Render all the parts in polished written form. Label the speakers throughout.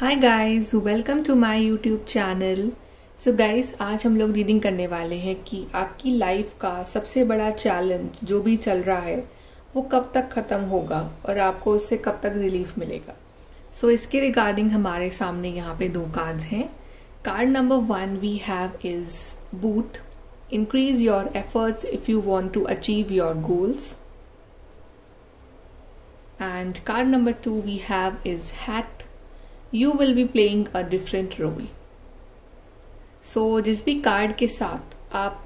Speaker 1: Hi guys, welcome to my YouTube channel. So guys, आज हम लोग रीडिंग करने वाले हैं कि आपकी लाइफ का सबसे बड़ा चैलेंज जो भी चल रहा है वो कब तक ख़त्म होगा और आपको उससे कब तक रिलीफ मिलेगा। सो इसके रिगार्डिंग हमारे सामने यहाँ पे 2 कार्ड्स हैं। Card number 1 we have is boot, increase your efforts if you want to achieve your goals. And card number 2 we have is hat, you will be playing a different role. So जिस भी card के साथ आप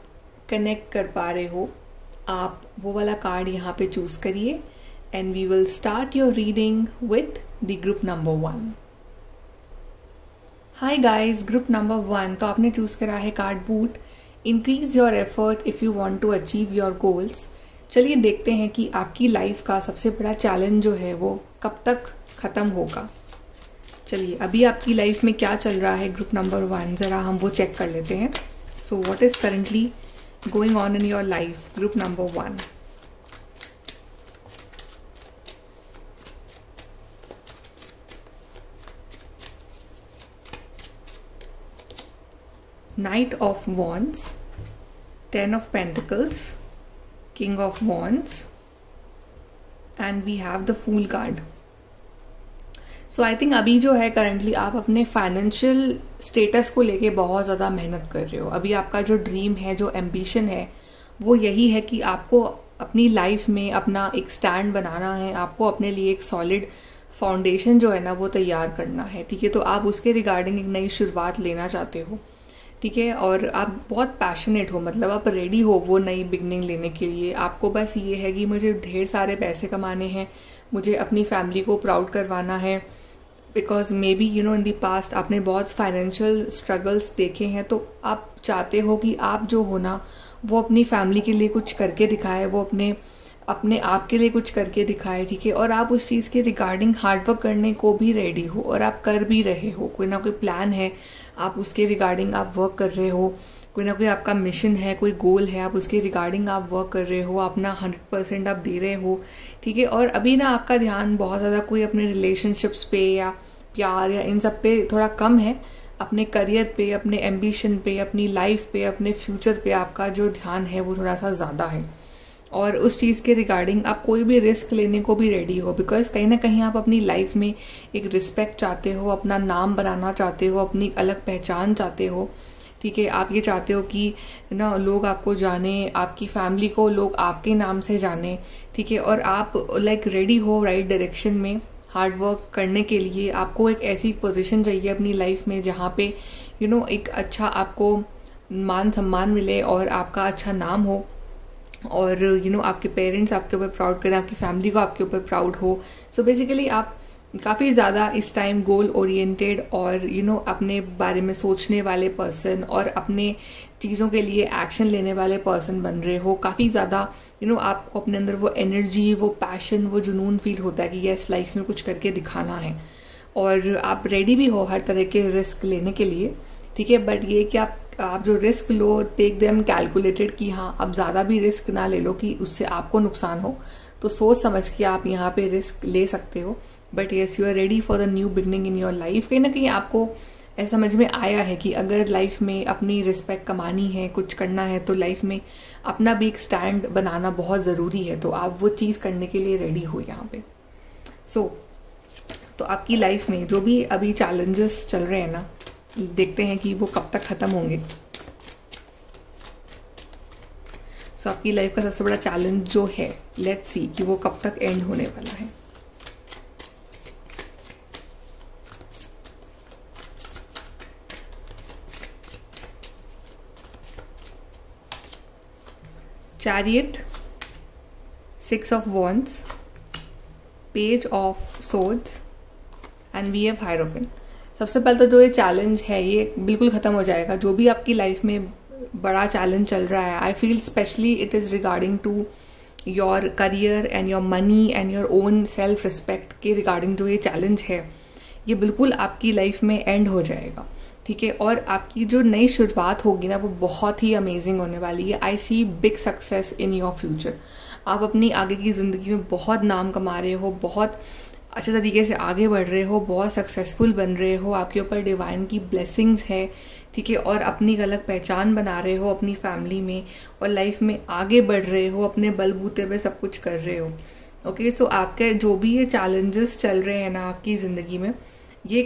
Speaker 1: connect कर पा रहे हो आप वो वाला कार्ड यहाँ पे चूज करिए and we will start your reading with the group number 1। Hi guys, group number 1 तो आपने चूज करा है card boot, increase your effort if you want to achieve your goals. चलिए देखते हैं कि आपकी लाइफ का सबसे बड़ा चैलेंज जो है वो कब तक ख़त्म होगा। चलिए अभी आपकी लाइफ में क्या चल रहा है ग्रुप नंबर 1 ज़रा हम वो चेक कर लेते हैं। So what is currently going on in your life group number 1। Knight of Wands, 10 of Pentacles, King of Wands, and we have the Fool card. So I think अभी जो है currently आप अपने फाइनेंशियल स्टेटस को लेके बहुत ज़्यादा मेहनत कर रहे हो। अभी आपका जो ड्रीम है, जो एम्बिशन है वो यही है कि आपको अपनी लाइफ में अपना एक स्टैंड बनाना है, आपको अपने लिए एक सॉलिड फाउंडेशन जो है ना वो तैयार करना है। ठीक है, तो आप उसके रिगार्डिंग एक नई शुरुआत लेना चाहते हो। ठीक है, और आप बहुत पैशनेट हो, मतलब आप रेडी हो वो नई बिगनिंग लेने के लिए। आपको बस ये है कि मुझे ढेर सारे पैसे कमाने हैं, मुझे अपनी फैमिली को प्राउड करवाना है, because may be in the past आपने बहुत फाइनेंशियल स्ट्रगल्स देखे हैं। तो आप चाहते हो कि आप जो हो ना वो अपनी फैमिली के लिए कुछ करके दिखाए, वो अपने आप के लिए कुछ करके दिखाए। ठीक है, और आप उस चीज़ के रिगार्डिंग हार्डवर्क करने को भी रेडी हो और आप कर भी रहे हो। कोई ना कोई प्लान है, आप उसके रिगार्डिंग आप वर्क कर रहे हो, कोई ना कोई आपका मिशन है, कोई गोल है, आप उसके रिगार्डिंग आप वर्क कर रहे हो, अपना 100% आप दे रहे हो। ठीक है, और अभी ना आपका ध्यान बहुत ज़्यादा कोई अपने रिलेशनशिप्स पे या प्यार या इन सब पे थोड़ा कम है। अपने करियर पे, अपने एम्बिशन पे, अपनी लाइफ पे, अपने फ्यूचर पे आपका जो ध्यान है वो थोड़ा सा ज़्यादा है। और उस चीज़ के रिगार्डिंग आप कोई भी रिस्क लेने को भी रेडी हो, बिकॉज कहीं ना कहीं आप अपनी लाइफ में एक रिस्पेक्ट चाहते हो, अपना नाम बनाना चाहते हो, अपनी अलग पहचान चाहते हो। ठीक है, आप ये चाहते हो कि ना लोग आपको जाने, आपकी फैमिली को लोग आपके नाम से जाने। ठीक है, और आप लाइक रेडी हो राइट डायरेक्शन में हार्ड वर्क करने के लिए। आपको एक ऐसी पोजीशन चाहिए अपनी लाइफ में जहाँ पे एक अच्छा आपको मान सम्मान मिले और आपका अच्छा नाम हो, और आपके पेरेंट्स आपके ऊपर प्राउड करें, आपकी फैमिली को आपके ऊपर प्राउड हो। सो बेसिकली आप काफ़ी ज़्यादा इस टाइम गोल ओरिएंटेड और अपने बारे में सोचने वाले पर्सन और अपने चीज़ों के लिए एक्शन लेने वाले पर्सन बन रहे हो। काफ़ी ज़्यादा आपको अपने अंदर वो एनर्जी, वो पैशन, वो जुनून फील होता है कि यस लाइफ में कुछ करके दिखाना है, और आप रेडी भी हो हर तरह के रिस्क लेने के लिए। ठीक है, बट ये कि आप जो रिस्क लो टेक देम कैलकुलेटेड, कि हाँ आप ज़्यादा भी रिस्क ना ले लो कि उससे आपको नुकसान हो। तो सोच समझ के आप यहाँ पे रिस्क ले सकते हो। But yes, you are ready for the new beginning in your life. कहीं ना कहीं आपको ऐसा समझ में आया है कि अगर लाइफ में अपनी रिस्पेक्ट कमानी है, कुछ करना है, तो लाइफ में अपना भी एक स्टैंड बनाना बहुत ज़रूरी है। तो आप वो चीज़ करने के लिए रेडी हो यहाँ पे। तो आपकी लाइफ में जो भी अभी चैलेंजेस चल रहे हैं ना, देखते हैं कि वो कब तक ख़त्म होंगे। सो आपकी लाइफ का सबसे बड़ा चैलेंज जो है, लेट्स सी कि वो कब तक एंड होने वाला है। Chariot, 6 of Wands, Page of Swords and we have hierophant. सबसे पहले तो जो ये चैलेंज है ये बिल्कुल ख़त्म हो जाएगा। जो भी आपकी लाइफ में बड़ा चैलेंज चल रहा है, I feel specially it is regarding to your career and your money and your own self respect के रिगार्डिंग जो ये चैलेंज है ये बिल्कुल आपकी लाइफ में एंड हो जाएगा। ठीक है, और आपकी जो नई शुरुआत होगी ना वो बहुत ही अमेजिंग होने वाली है। I see big success in your future. आप अपनी आगे की ज़िंदगी में बहुत नाम कमा रहे हो, बहुत अच्छे तरीके से आगे बढ़ रहे हो, बहुत सक्सेसफुल बन रहे हो, आपके ऊपर डिवाइन की ब्लेसिंग्स है, ठीक है, और अपनी एक अलग पहचान बना रहे हो अपनी फैमिली में, और लाइफ में आगे बढ़ रहे हो, अपने बलबूते पे सब कुछ कर रहे हो। ओके, सो आपके जो भी ये चैलेंजेस चल रहे हैं ना आपकी ज़िंदगी में, ये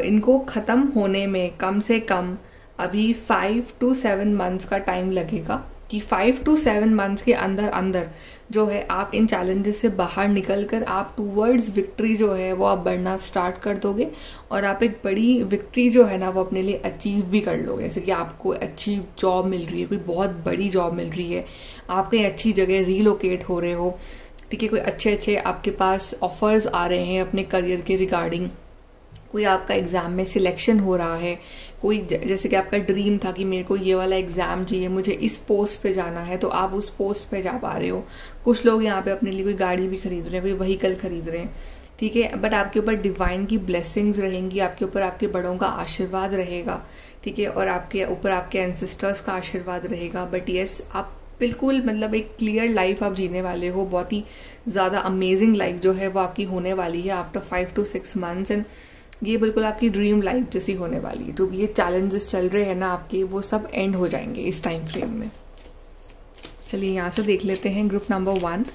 Speaker 1: इनको ख़त्म होने में कम से कम अभी 5 to 7 मंथ्स का टाइम लगेगा, कि 5 to 7 मंथ्स के अंदर अंदर जो है आप इन चैलेंजेस से बाहर निकल कर आप टूवर्ड्स विक्ट्री जो है वो आप बढ़ना स्टार्ट कर दोगे, और आप एक बड़ी विक्ट्री जो है ना वो अपने लिए अचीव भी कर लोगे। जैसे कि आपको अच्छी जॉब मिल रही है, कोई बहुत बड़ी जॉब मिल रही है, आप कहीं अच्छी जगह रीलोकेट हो रहे हो, ठीक है, कोई अच्छे अच्छे आपके पास ऑफर्स आ रहे हैं अपने करियर के रिगार्डिंग, कोई आपका एग्ज़ाम में सिलेक्शन हो रहा है, कोई जैसे कि आपका ड्रीम था कि मेरे को ये वाला एग्ज़ाम चाहिए, मुझे इस पोस्ट पे जाना है, तो आप उस पोस्ट पे जा पा रहे हो। कुछ लोग यहाँ पे अपने लिए कोई गाड़ी भी खरीद रहे हैं, कोई व्हीकल खरीद रहे हैं, ठीक है, बट आपके ऊपर डिवाइन की ब्लेसिंग्स रहेंगी, आपके ऊपर आपके बड़ों का आशीर्वाद रहेगा, ठीक है, और आपके ऊपर आपके एंसेस्टर्स का आशीर्वाद रहेगा। बट येस, आप बिल्कुल मतलब एक क्लियर लाइफ आप जीने वाले हो, बहुत ही ज़्यादा अमेजिंग लाइफ जो है वो आपकी होने वाली है आफ्टर 5 to 6 मंथ्स, एंड ये बिल्कुल आपकी ड्रीम लाइफ जैसी होने वाली है। तो ये चैलेंजेस चल रहे हैं ना आपके, वो सब एंड हो जाएंगे इस टाइम फ्रेम में। चलिए यहाँ से देख लेते हैं ग्रुप नंबर 1।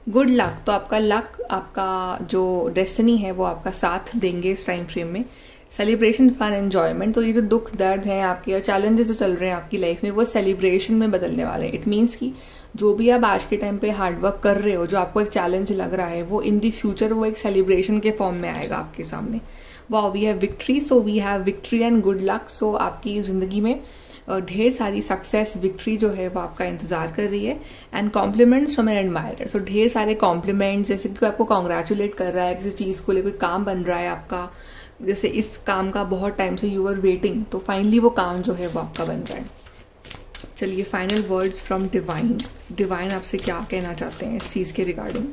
Speaker 1: Good luck. तो आपका लक, आपका जो डेस्टिनी है वो आपका साथ देंगे इस टाइम फ्रेम में। Celebration, fun, enjoyment. तो ये जो दुख दर्द हैं आपके और चैलेंजेस जो चल रहे हैं आपकी लाइफ में वो सेलिब्रेशन में बदलने वाले हैं। इट मीन्स कि जो भी आप आज के टाइम पे हार्डवर्क कर रहे हो, जो आपको एक चैलेंज लग रहा है, वो इन दी फ्यूचर वो एक सेलिब्रेशन के फॉर्म में आएगा आपके सामने। Wow, we have victory, so we have victory and good luck. So आपकी ज़िंदगी में ढेर सारी सक्सेस, विक्ट्री जो है वो आपका इंतजार कर रही है। And compliments from an admirer. So ढेर सारे कॉम्प्लीमेंट्स, जैसे कि आपको कॉन्ग्रेचुलेट कर रहा है किसी चीज़ को लेकर, कोई काम बन रहा है आपका, जैसे इस काम का बहुत टाइम से यू आर वेटिंग, तो फाइनली वो काम जो है वो आपका बन रहा है। चलिए, final words from divine. Divine आपसे क्या कहना चाहते हैं इस चीज़ के रिगार्डिंग?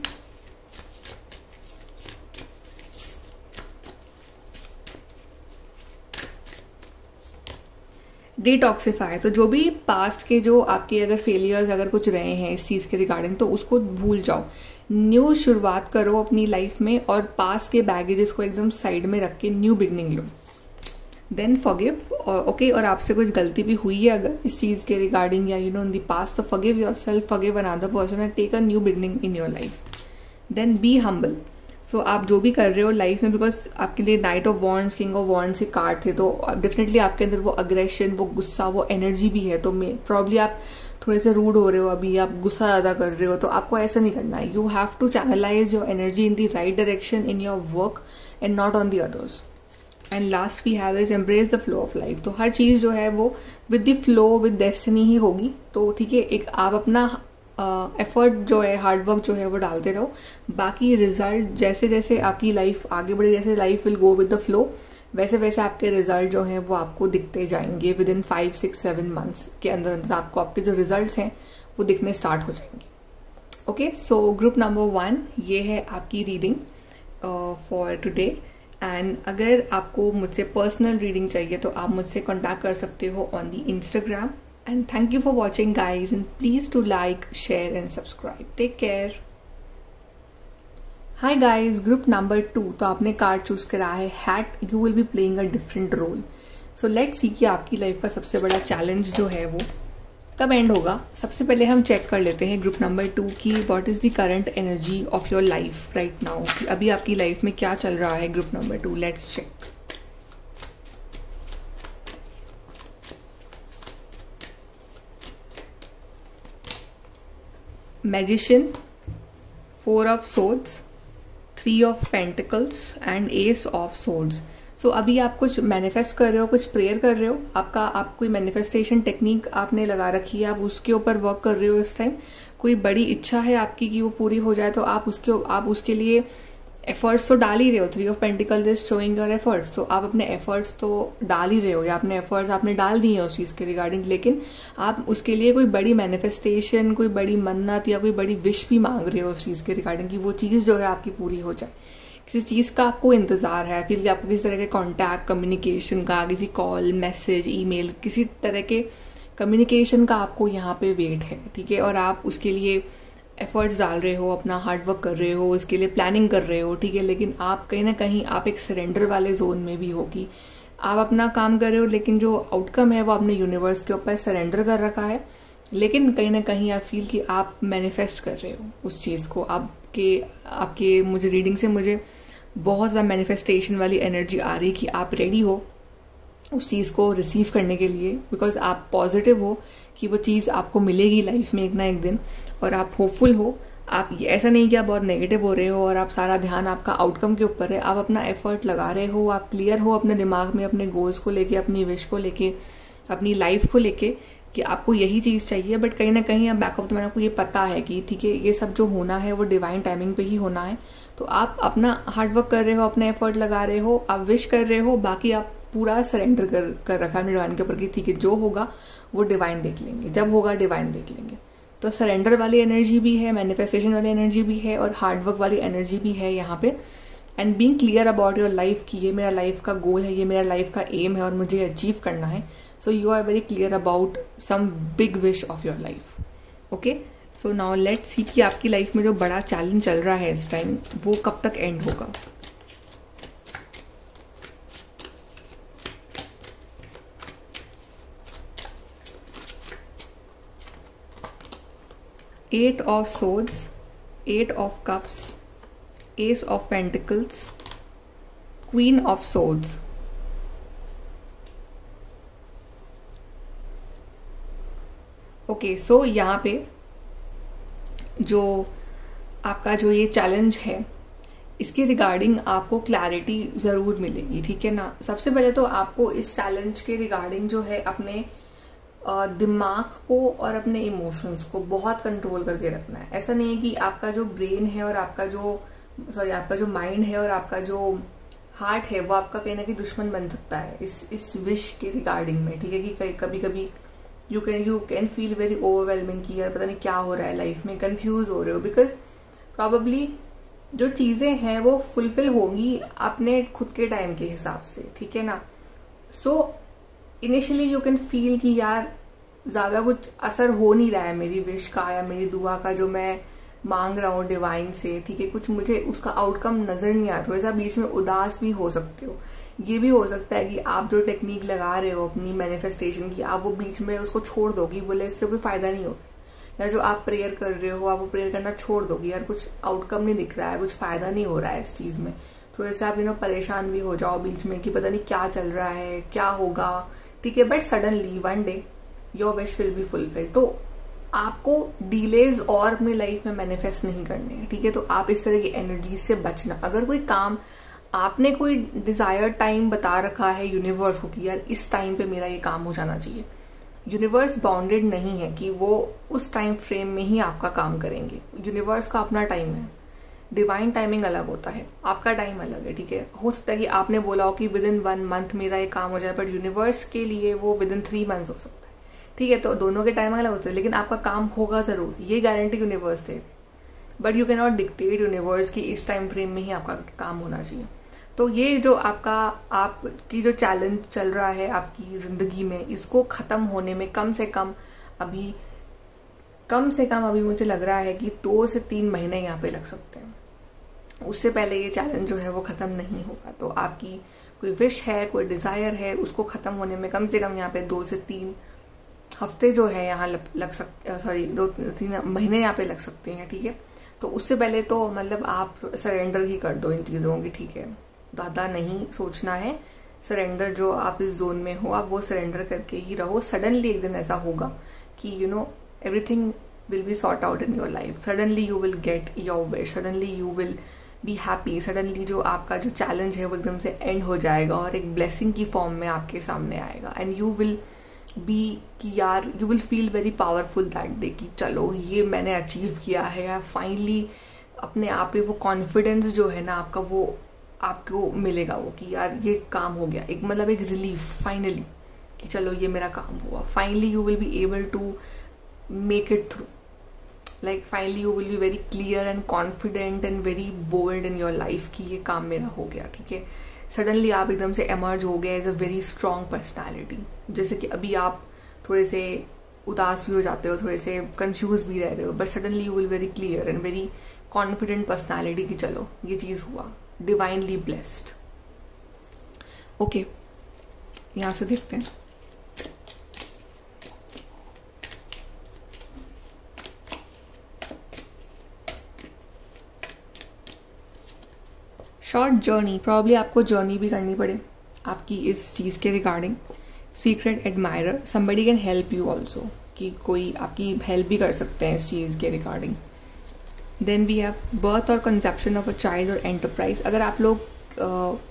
Speaker 1: डिटॉक्सिफाई। तो जो भी पास्ट के जो आपके अगर फेलियर्स अगर कुछ रहे हैं इस चीज़ के रिगार्डिंग, तो उसको भूल जाओ, न्यू शुरुआत करो अपनी लाइफ में, और पास्ट के बैगेजेस को एकदम साइड में रख के न्यू बिगनिंग लो। देन फॉरगिव, ओके, और आपसे कुछ गलती भी हुई है अगर इस चीज़ के रिगार्डिंग या इन द पास्ट, तो forgive yourself, forgive another person and take a new beginning in your life. Then be humble. So आप जो भी कर रहे हो लाइफ में, बिकॉज आपके लिए night of wands, king of wands के कार्ड थे, तो डेफिनेटली आपके अंदर वो अग्रेशन, वो गुस्सा, वो एनर्जी भी है। तो प्रॉब्ली आप थोड़े से रूड हो रहे हो, अभी आप गुस्सा ज़्यादा कर रहे हो, तो आपको ऐसा नहीं करना है। You have to channelise your energy in the right direction in your work and not on the others. And last we have is embrace the flow of life. तो हर चीज़ जो है वो with the flow, with destiny ही होगी। तो ठीक है, एक आप अपना एफर्ट जो है, हार्डवर्क जो है वो डालते रहो, बाकी रिजल्ट जैसे जैसे आपकी लाइफ आगे बढ़े, जैसे life will go with the flow, वैसे वैसे आपके रिजल्ट जो हैं वो आपको दिखते जाएंगे। विद इन 5, 6, 7 मंथ्स के अंदर अंदर आपको आपके जो रिजल्ट्स हैं वो दिखने स्टार्ट हो जाएंगे। ओके, सो ग्रुप नंबर 1 ये है आपकी रीडिंग फॉर टुडे। एंड अगर आपको मुझसे पर्सनल रीडिंग चाहिए तो आप मुझसे कॉन्टैक्ट कर सकते हो on the Instagram. And thank you for watching guys, and please do like, share and subscribe. Take care. Hi guys, group number 2। तो आपने कार्ड चूज करा है hat. You will be playing a different role. So let's see कि आपकी life का सबसे बड़ा challenge जो है वो कब एंड होगा। सबसे पहले हम चेक कर लेते हैं ग्रुप नंबर 2 की what is the current energy of your life right now, कि अभी आपकी लाइफ में क्या चल रहा है। Group number 2, let's check. Magician, 4 of swords, 3 of pentacles and ace of swords. So अभी आप कुछ मैनिफेस्ट कर रहे हो, कुछ प्रेयर कर रहे हो, आप कोई मैनिफेस्टेशन टेक्निक आपने लगा रखी है, आप उसके ऊपर वर्क कर रहे हो इस टाइम। कोई बड़ी इच्छा है आपकी कि वो पूरी हो जाए, तो आप उसके लिए एफर्ट्स तो डाल ही रहे हो। 3 of pentacles is showing your efforts. तो आप अपने एफर्ट्स तो डाल ही रहे हो, या अपने एफर्ट्स आपने डाल दिए हैं उस चीज़ के रिगार्डिंग, लेकिन आप उसके लिए कोई बड़ी मैनिफेस्टेशन, कोई बड़ी मन्नत या कोई बड़ी विश भी मांग रहे हो उस चीज़ के रिगार्डिंग कि वो चीज़ जो है आपकी पूरी हो जाए। किसी चीज़ का आपको इंतज़ार है, फिर आपको किसी तरह के कॉन्टैक्ट, कम्युनिकेशन का, किसी कॉल, मैसेज, ईमेल, किसी तरह के कम्युनिकेशन का आपको यहाँ पे वेट है, ठीक है, और आप उसके लिए एफर्ट्स डाल रहे हो, अपना हार्डवर्क कर रहे हो, उसके लिए प्लानिंग कर रहे हो, ठीक है, लेकिन आप कहीं ना कहीं आप एक सरेंडर वाले जोन में भी हो कि आप अपना काम कर रहे हो, लेकिन जो आउटकम है वो आपने यूनिवर्स के ऊपर सरेंडर कर रखा है, लेकिन कहीं ना कहीं आप फील कि आप मैनिफेस्ट कर रहे हो उस चीज़ को। आपके मुझे रीडिंग से मुझे बहुत ज़्यादा मैनिफेस्टेशन वाली एनर्जी आ रही कि आप रेडी हो उस चीज़ को रिसीव करने के लिए, बिकॉज आप पॉजिटिव हो कि वो चीज़ आपको मिलेगी लाइफ में एक ना एक दिन, और आप होपफुल हो। आप ऐसा नहीं कि आप बहुत नेगेटिव हो रहे हो और आप सारा ध्यान आपका आउटकम के ऊपर है, आप अपना एफर्ट लगा रहे हो, आप क्लियर हो अपने दिमाग में अपने गोल्स को लेके, अपनी विश को लेके, अपनी लाइफ को लेके कि आपको यही चीज़ चाहिए, बट कहीं ना कहीं आप बैक ऑफ द माइंड आपको ये पता है कि ठीक है ये सब जो होना है वो डिवाइन टाइमिंग पे ही होना है। तो आप अपना हार्डवर्क कर रहे हो, अपना एफर्ट लगा रहे हो, आप विश कर रहे हो, बाकी आप पूरा सरेंडर कर रखा है डिवाइन के ऊपर कि ठीक है जो होगा वो डिवाइन देख लेंगे, जब होगा डिवाइन देख लेंगे। तो सरेंडर वाली एनर्जी भी है, मैनिफेस्टेशन वाली एनर्जी भी है, और हार्डवर्क वाली एनर्जी भी है यहाँ पे। And being clear about your life कि ये मेरा लाइफ का गोल है, ये मेरा लाइफ का एम है और मुझे अचीव करना है। So you are very clear about some big wish of your life. Okay, so now let's see कि आपकी लाइफ में जो बड़ा चैलेंज चल रहा है इस टाइम वो कब तक एंड होगा। Eight of Swords, Eight of Cups, Ace of Pentacles, Queen of Swords. Okay, so यहाँ पे जो आपका जो ये चैलेंज है इसके रिगार्डिंग आपको क्लैरिटी ज़रूर मिलेगी, ठीक है ना। सबसे पहले तो आपको इस चैलेंज के रिगार्डिंग जो है अपने दिमाग को और अपने इमोशंस को बहुत कंट्रोल करके रखना है। ऐसा नहीं है कि आपका जो ब्रेन है और आपका जो माइंड है और आपका जो हार्ट है वो आपका कहीं ना कहीं दुश्मन बन सकता है इस विश के रिगार्डिंग में, ठीक है, कि कभी कभी you can feel very overwhelming कि यार पता नहीं क्या हो रहा है लाइफ में, कंफ्यूज हो रहे हो, बिकॉज प्रॉबेबली जो चीज़ें हैं वो फुलफिल होंगी अपने खुद के टाइम के हिसाब से, ठीक है ना। So initially you can feel कि यार ज़्यादा कुछ असर हो नहीं रहा है मेरी विश का या मेरी दुआ का जो मैं मांग रहा हूँ डिवाइन से, ठीक है, कुछ मुझे उसका आउटकम नज़र नहीं आ रहा। थोड़ा सा बीच में उदास भी हो सकते हो। ये भी हो सकता है कि आप जो टेक्निक लगा रहे हो अपनी मैनिफेस्टेशन की, आप वो बीच में उसको छोड़ दोगी, बोले इससे कोई फ़ायदा नहीं होगा, या जो आप प्रेयर कर रहे हो आप वो प्रेयर करना छोड़ दोगी, यार कुछ आउटकम नहीं दिख रहा है, कुछ फ़ायदा नहीं हो रहा है इस चीज़ में, तो ऐसे आप परेशान भी हो जाओ बीच में कि पता नहीं क्या चल रहा है, क्या होगा, ठीक है। But suddenly one day your wish will be fulfil. तो आपको डिलेज और अपनी लाइफ में मैनिफेस्ट नहीं करने हैं, ठीक है। तो आप इस तरह की एनर्जी से बचना। अगर कोई काम आपने कोई डिजायर टाइम बता रखा है यूनिवर्स को कि यार इस टाइम पे मेरा ये काम हो जाना चाहिए, यूनिवर्स बाउंडेड नहीं है कि वो उस टाइम फ्रेम में ही आपका काम करेंगे। यूनिवर्स का अपना टाइम है, डिवाइन टाइमिंग अलग होता है, आपका टाइम अलग है, ठीक है। हो सकता है कि आपने बोला हो कि विद इन 1 मंथ मेरा ये काम हो जाए, बट यूनिवर्स के लिए वो विद इन 3 मंथ्स हो सकता है, ठीक है। तो दोनों के टाइम अलग होते हैं, लेकिन आपका काम होगा जरूर, ये guarantee universe they. But you can not dictate universe की इस टाइम फ्रेम में ही आपका काम होना चाहिए। तो ये जो आपकी जो चैलेंज चल रहा है आपकी जिंदगी में, इसको खत्म होने में कम से कम अभी मुझे लग रहा है कि 2 से 3 महीने यहाँ पे लग सकते हैं। उससे पहले ये चैलेंज जो है वो खत्म नहीं होगा। तो आपकी कोई विश है, कोई डिजायर है, उसको खत्म होने में कम से कम यहाँ पे 2 से 3 हफ्ते जो है यहाँ लग सकते, सॉरी 2-3 महीने यहाँ पे लग सकते हैं, ठीक है। तो उससे पहले तो मतलब आप सरेंडर ही कर दो इन चीज़ों की, ठीक है। ज़्यादा नहीं सोचना है, सरेंडर जो आप इस जोन में हो आप वो सरेंडर करके ही रहो। सडनली एक दिन ऐसा होगा कि everything will B sort out in your life. Suddenly you will get your wish, suddenly you will be happy, suddenly जो आपका जो चैलेंज है वो एकदम से एंड हो जाएगा और एक ब्लेसिंग की फॉर्म में आपके सामने आएगा। एंड यू विल बी कि यार you will feel very powerful that day कि चलो ये मैंने अचीव किया है, या फाइनली अपने आप पे वो कॉन्फिडेंस जो है ना आपका, वो आपको मिलेगा वो कि यार ये काम हो गया, एक मतलब एक रिलीफ फाइनली कि चलो ये मेरा काम हुआ। Finally you will be able to make it through, like finally you will be very clear and confident and very bold in your life कि ये काम मेरा हो गया, ठीक है। सडनली आप एकदम से एमर्ज हो गए as a very strong personality. जैसे कि अभी आप थोड़े से उदास भी हो जाते हो, थोड़े से कंफ्यूज भी रह रहे हो, but suddenly you will very clear and very confident personality कि चलो ये चीज़ हुआ, डिवाइनली ब्लेस्ड। ओके, यहाँ से देखते हैं। शॉर्ट जर्नी, प्रॉब्ली आपको जर्नी भी करनी पड़े आपकी इस चीज़ के regarding. Secret admirer, somebody can help you also, कि कोई आपकी हेल्प भी कर सकते हैं इस चीज़ के regarding. Then we have birth और कंसेप्शन ऑफ अ चाइल्ड और एंटरप्राइज। अगर आप लोग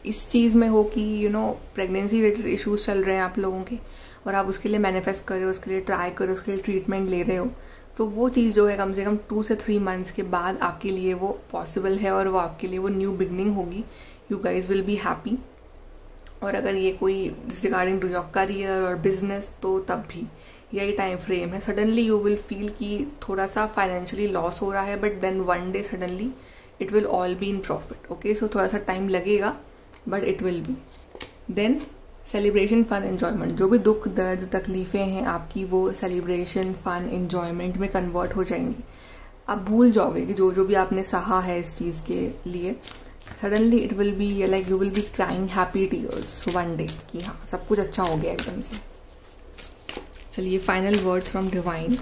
Speaker 1: इस चीज़ में हो कि प्रेगनेंसी रिलेटेड इश्यूज चल रहे हैं आप लोगों के, और आप उसके लिए मैनिफेस्ट कर रहे हो, उसके लिए ट्राई कर रहे हो, उसके लिए ट्रीटमेंट ले रहे हो, तो वो चीज़ जो है कम से कम 2 से 3 मंथ्स के बाद आपके लिए वो पॉसिबल है, और वो आपके लिए वो न्यू बिगनिंग होगी। You guys will be happy. और अगर ये कोई रिगार्डिंग टू योर करियर और बिजनेस, तो तब भी यही टाइम फ्रेम है। सडनली यू विल फील कि थोड़ा सा फाइनेंशियली लॉस हो रहा है, but then one day suddenly it will all be in profit. Okay, so थोड़ा सा टाइम लगेगा, but it will be. Then celebration, fun, enjoyment, जो भी दुख दर्द तकलीफ़ें हैं आपकी, वो सेलिब्रेशन, फन, एन्जॉयमेंट में कन्वर्ट हो जाएंगी। आप भूल जाओगे कि जो जो भी आपने सहा है इस चीज़ के लिए। Suddenly it will be like you will B crying happy tears one day कि हाँ सब कुछ अच्छा हो गया एकदम से। चलिए, final words from divine.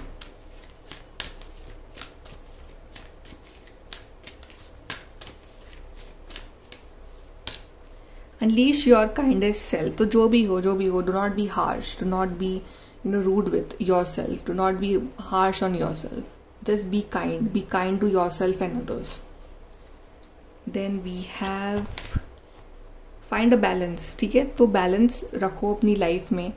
Speaker 1: Unleash your kindest self, तो जो भी हो do not be harsh, do not be rude with your self, do not be harsh on your self, just be kind to your self and others. Then we have find a balance. ठीक है, तो balance रखो अपनी life में।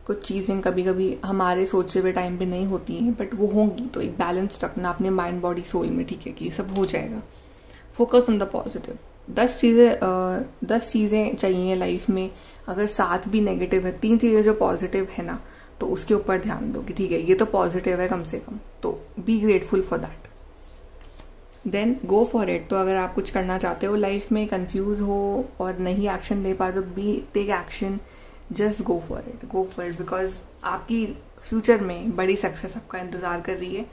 Speaker 1: कुछ चीज़ें कभी कभी हमारे सोचे हुए टाइम पे नहीं होती हैं, बट वो होंगी, तो एक बैलेंस रखना अपने माइंड बॉडी सोल में। ठीक है, कि सब हो जाएगा। Focus on the positive. 10 चीज़ें चाहिए लाइफ में, अगर 7 भी नेगेटिव है, 3 चीज़ें जो पॉजिटिव है ना, तो उसके ऊपर ध्यान दो कि ठीक है ये तो पॉजिटिव है कम से कम, तो be grateful for that. Then go for it. तो अगर आप कुछ करना चाहते हो लाइफ में, कंफ्यूज हो और नहीं एक्शन ले पा रहे, तो be take action, just go for it, because आपकी फ्यूचर में बड़ी सक्सेस आपका इंतज़ार कर रही है,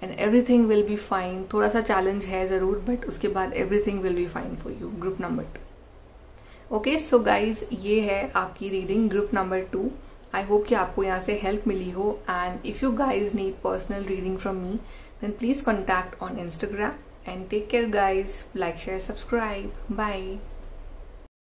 Speaker 1: and everything will be fine. थोड़ा सा चैलेंज है ज़रूर, बट उसके बाद everything will be fine for you. Group number 2। Okay, so guys, ये है आपकी reading group number 2। I hope कि आपको यहाँ से हेल्प मिली हो, and if you guys need personal reading from me, then please contact on Instagram, and take care guys. Like, share, subscribe. Bye.